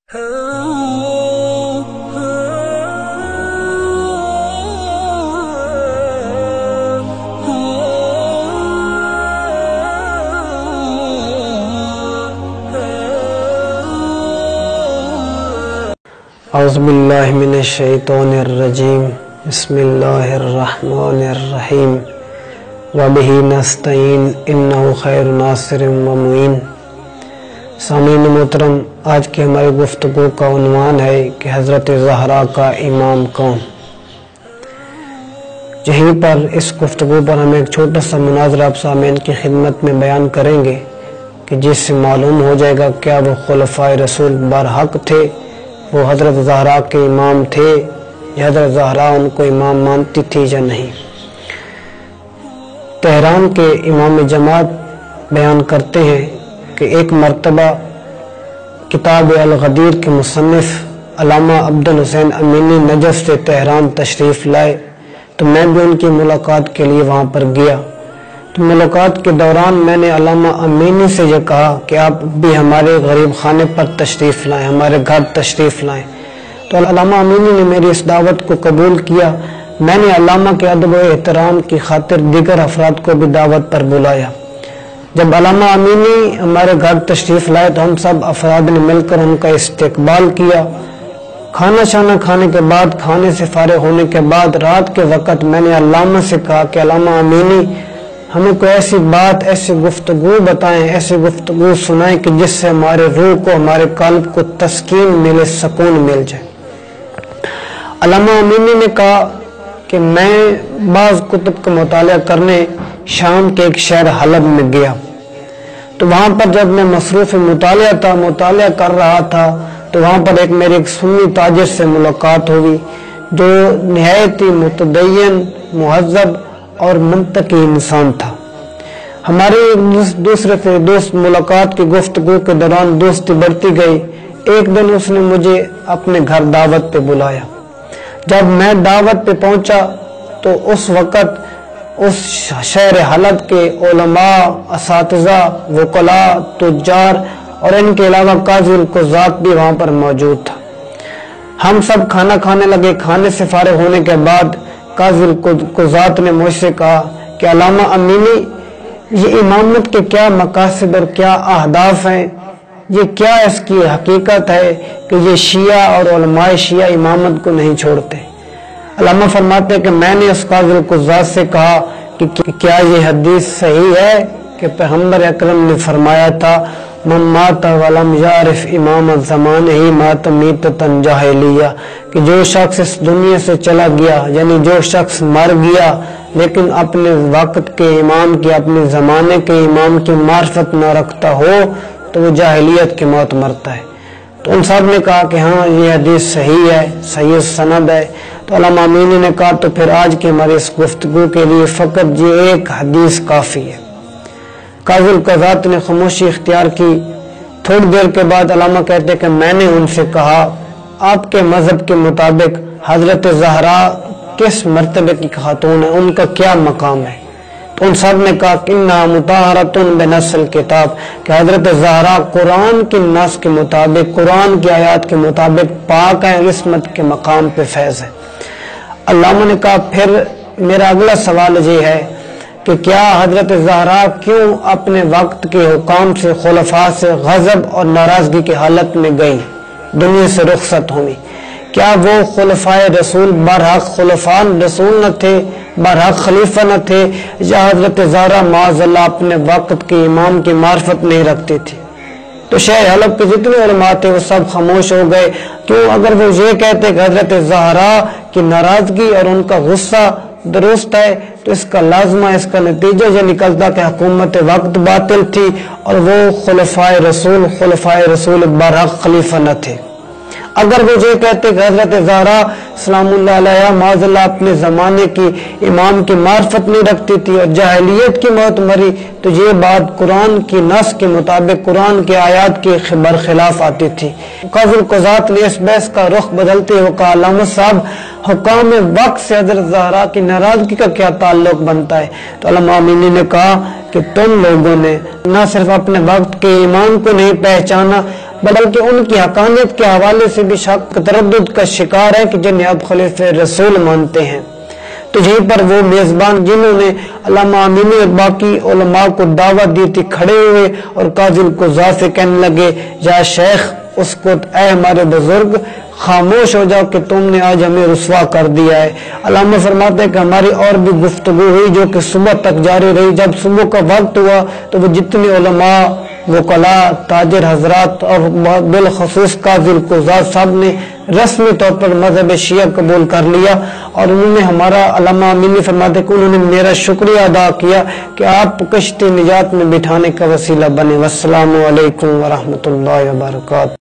اعوذ باللہ من الشیطان الرجیم بسم اللہ الرحمن الرحیم وبہ نستعین انہ خیر ناصر و معین۔ سامعین محترم، آج کی ہماری گفتگو کا عنوان ہے کہ حضرت زہرا کا امام کون۔ یہیں پر اس گفتگو پر ہم ایک چھوٹا سا مناظرہ آپ سامعین کی خدمت میں بیان کریں گے کہ جس سے معلوم ہو جائے گا کیا وہ خلفائے رسول برحق تھے، وہ حضرت زہرا کے امام تھے یا حضرت زہرا ان کو امام مانتی تھی یا نہیں۔ تہران کے امام جماعت بیان کرتے ہیں کہ ایک مرتبہ کتاب الغدیر کے مصنف علامہ عبدالحسین امینی نجف سے تہران تشریف لائے تو میں بھی ان کی ملاقات کے لیے وہاں پر گیا۔ تو ملاقات کے دوران میں نے علامہ امینی سے یہ کہا کہ آپ بھی ہمارے غریب خانے پر تشریف لائیں، ہمارے گھر تشریف لائیں۔ تو علامہ امینی نے میری اس دعوت کو قبول کیا۔ میں نے علامہ کے ادب و احترام کی خاطر دیگر افراد کو بھی دعوت پر بلایا۔ جب علامہ امینی ہمارے گھر تشریف لائے تو ہم سب افراد نے مل کر ان کا استقبال کیا۔ کھانا شانا کھانے کے بعد، کھانے سے فارغ ہونے کے بعد رات کے وقت میں نے علامہ سے کہا کہ علامہ امینی ہمیں کوئی ایسی بات، ایسی گفتگو بتائیں، ایسی گفتگو سنائیں کہ جس سے ہمارے روح کو، ہمارے قلب کو تسکین ملے، سکون مل جائے۔ علامہ امینی نے کہا کہ میں بعض کتب کا مطالعہ کرنے شام کے ایک شہر حلب میں گیا، تو وہاں پر جب میں مصروف مطالعہ کر رہا تھا تو وہاں پر میرے ایک سنی تاجر سے ملاقات ہوئی جو نہایت ہی متدین، مہذب اور منطقی انسان تھا۔ ہماری دوسرے سے دوست ملاقات کی گفتگو کے دوران دوستی بڑھتی گئی۔ ایک دن اس نے مجھے اپنے گھر دعوت پہ بلایا۔ جب میں دعوت پہ پہنچا تو اس وقت اس شہر حلب کے علماء، اساتذہ، وکلاء، تجار اور ان کے علاوہ قاضی القضات بھی وہاں پر موجود تھا۔ ہم سب کھانا کھانے لگے۔ کھانے سے فارغ ہونے کے بعد قاضی القضات نے مجھ سے کہا کہ علامہ امینی، یہ امامت کے کیا مقاصد اور کیا اہداف ہیں، یہ کیا اس کی حقیقت ہے کہ یہ شیعہ اور علماء شیعہ امامت کو نہیں چھوڑتے۔ علامہ فرماتے ہیں کہ میں نے اس قاضی القضات سے کہا کہ کیا یہ حدیث صحیح ہے کہ پیغمبر اکرم نے فرمایا تھا من مات ولم یعرف امام الزمان ہی مات میتۃ جاہلیہ، کہ جو شخص اس دنیا سے چلا گیا، یعنی جو شخص مر گیا لیکن اپنے وقت کے امام کی، اپنے زمانے کے امام کی معرفت نہ رکھتا ہو تو وہ جاہلیت کی موت مرتا ہے۔ تو ان سب نے کہا کہ ہاں یہ حدیث صحیح ہے، صحیح سند ہے۔ تو علامہ امینی نے کہا تو پھر آج کی ہماری اس گفتگو کے لیے فقط یہ ایک حدیث کافی ہے۔ قاضی القضات نے خاموشی اختیار کی۔ تھوڑی دیر کے بعد علامہ کہتے کہ میں نے ان سے کہا آپ کے مذہب کے مطابق حضرت زہرا کس مرتبے کی خاتون ہے، ان کا کیا مقام ہے؟ تو ان سب نے کہا کہ انہا مطہرۃ بنص الکتاب، کہ حضرت زہرا قرآن کی نص کے مطابق، قرآن کی آیات کے مطابق پاک ہے، عصمت کے مقام پہ فیض ہے۔ علامہ نے کہا پھر میرا اگلا سوال یہ ہے کہ کیا حضرت زہرا کیوں اپنے وقت کے حکام سے، خلفاء سے غضب اور ناراضگی کی حالت میں گئی، دنیا سے رخصت ہوئی؟ کیا وہ خلفائے رسول برحق خلفاء رسول نہ تھے، برحق خلیفہ نہ تھے، یا حضرت زہرا معاذ اللہ اپنے وقت کے امام کی معرفت نہیں رکھتی تھی؟ تو شہر حلب کے جتنے علماء تھے وہ سب خاموش ہو گئے۔ کیوں؟ اگر وہ یہ کہتے کہ حضرت زہرا کی ناراضگی اور ان کا غصہ درست ہے تو اس کا لازمہ، اس کا نتیجہ یہ نکلتا کہ حکومت وقت باطل تھی اور وہ خلفائے رسول برحق خلیفہ نہ تھے۔ اگر وہ یہ کہتے کہ حضرت زہرا سلام اللہ علیہ معاذ اللہ اپنے زمانے کی امام کی معرفت نہیں رکھتی تھی اور جاہلیت کی موت مری، تو یہ بات قرآن کی نص کے مطابق، قرآن کی آیات کے برخلاف آتی تھی۔ قاضی القضات نے اس بحث کا رخ بدلتے ہوئے کہا علامہ صاحب، حکام وقت سے حضرت زہرا کی ناراضگی کا کیا تعلق بنتا ہے؟ تو علامہ امینی نے کہا کہ تم لوگوں نے نہ صرف اپنے وقت کے امام کو نہیں پہچانا بلکہ ان کی حقانیت کے حوالے سے بھی شک تردد کا شکار ہے کہ جنہیں اب خلیفہ رسول مانتے ہیں۔ تو یہیں پر وہ میزبان جنہوں نے علامہ امینی اور باقی علماء کو دعوت دی تھی کھڑے ہوئے اور قاضی القضاء سے کہنے لگے یا شیخ اسکت، اے ہمارے بزرگ خاموش ہو جاؤ کہ تم نے آج ہمیں رسوا کر دیا ہے۔ علامہ فرماتے ہیں کہ ہماری اور بھی گفتگو ہوئی جو کہ صبح تک جاری رہی۔ جب صبح کا وقت ہوا تو وہ جتنے علماء، وکلاء، تاجر حضرات اور بالخصوص قاضی القضاء صاحب نے رسمی طور پر مذہب شیعہ قبول کر لیا، اور انہوں نے ہمارا علامہ امینی فرماتے کہ انہوں نے میرا شکریہ ادا کیا کہ آپ کشتی نجات میں بٹھانے کا وسیلہ بنے۔ والسلام علیکم ورحمۃ اللہ وبرکاتہ۔